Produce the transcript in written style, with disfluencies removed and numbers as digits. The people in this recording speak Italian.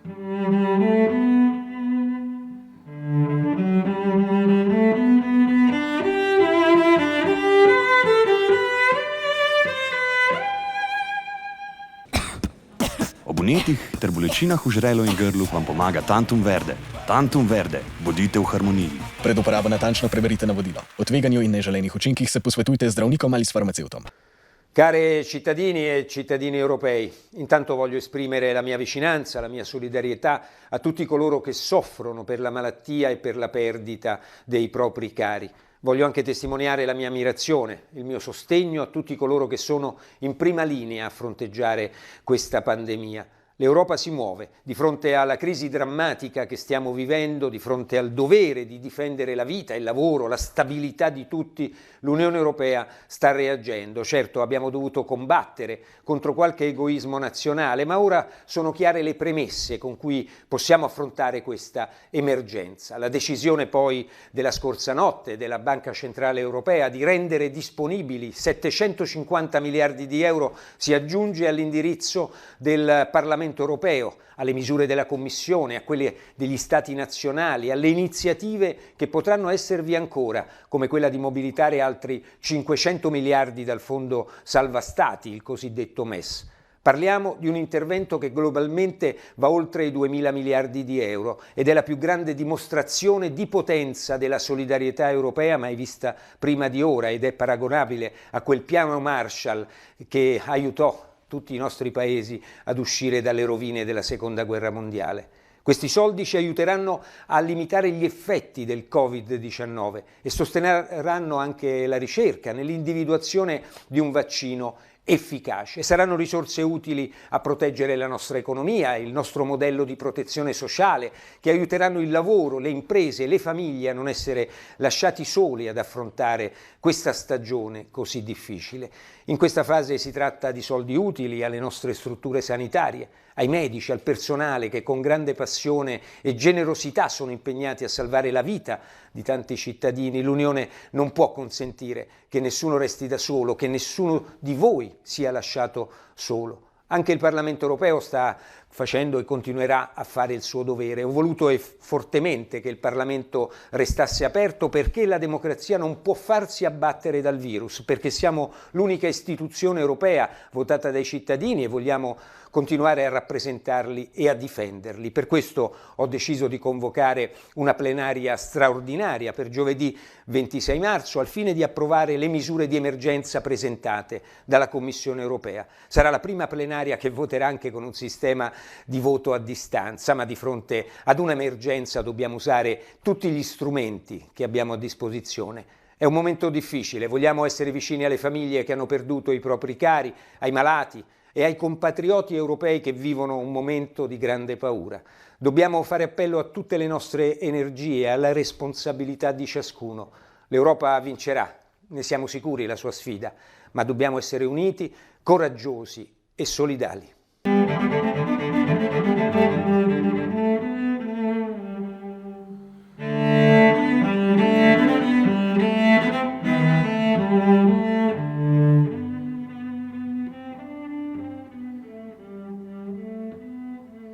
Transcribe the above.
Ob vnetih ter bolečinah v žrelu in grlu vam pomaga Tantum Verde. Tantum Verde, bodite v harmoniji. Pred uporabo natančno preberite navodilo. O tveganju in neželenih učinkih se posvetujte z zdravnikom ali s farmacevtom. Care cittadini e cittadini europei, intanto voglio esprimere la mia vicinanza, la mia solidarietà a tutti coloro che soffrono per la malattia e per la perdita dei propri cari. Voglio anche testimoniare la mia ammirazione, il mio sostegno a tutti coloro che sono in prima linea a fronteggiare questa pandemia. L'Europa si muove di fronte alla crisi drammatica che stiamo vivendo, di fronte al dovere di difendere la vita, il lavoro, la stabilità di tutti. L'Unione Europea sta reagendo. Certo, abbiamo dovuto combattere contro qualche egoismo nazionale, ma ora sono chiare le premesse con cui possiamo affrontare questa emergenza. La decisione poi della scorsa notte della Banca Centrale Europea di rendere disponibili 750 miliardi di euro si aggiunge all'indirizzo del Parlamento europeo, alle misure della Commissione, a quelle degli Stati nazionali, alle iniziative che potranno esservi ancora, come quella di mobilitare altri 500 miliardi dal Fondo Salva Stati, il cosiddetto MES. Parliamo di un intervento che globalmente va oltre i 2.000 miliardi di euro ed è la più grande dimostrazione di potenza della solidarietà europea mai vista prima di ora ed è paragonabile a quel piano Marshall che aiutò tutti i nostri paesi ad uscire dalle rovine della Seconda Guerra Mondiale. Questi soldi ci aiuteranno a limitare gli effetti del Covid-19 e sosterranno anche la ricerca nell'individuazione di un vaccino efficace. Saranno risorse utili a proteggere la nostra economia, il nostro modello di protezione sociale, che aiuteranno il lavoro, le imprese e le famiglie a non essere lasciati soli ad affrontare questa stagione così difficile. In questa fase si tratta di soldi utili alle nostre strutture sanitarie, ai medici, al personale che con grande passione e generosità sono impegnati a salvare la vita di tanti cittadini. L'Unione non può consentire che nessuno resti da solo, che nessuno di voi sia lasciato solo. Anche il Parlamento europeo sta facendo e continuerà a fare il suo dovere. Ho voluto fortemente che il Parlamento restasse aperto perché la democrazia non può farsi abbattere dal virus, perché siamo l'unica istituzione europea votata dai cittadini e vogliamo continuare a rappresentarli e a difenderli. Per questo ho deciso di convocare una plenaria straordinaria per giovedì 26 marzo al fine di approvare le misure di emergenza presentate dalla Commissione europea. Sarà la prima plenaria che voterà anche con un sistema di voto a distanza, ma di fronte ad un'emergenza dobbiamo usare tutti gli strumenti che abbiamo a disposizione. È un momento difficile, vogliamo essere vicini alle famiglie che hanno perduto i propri cari, ai malati e ai compatrioti europei che vivono un momento di grande paura. Dobbiamo fare appello a tutte le nostre energie, alla responsabilità di ciascuno. L'Europa vincerà, ne siamo sicuri, la sua sfida, ma dobbiamo essere uniti, coraggiosi e solidali.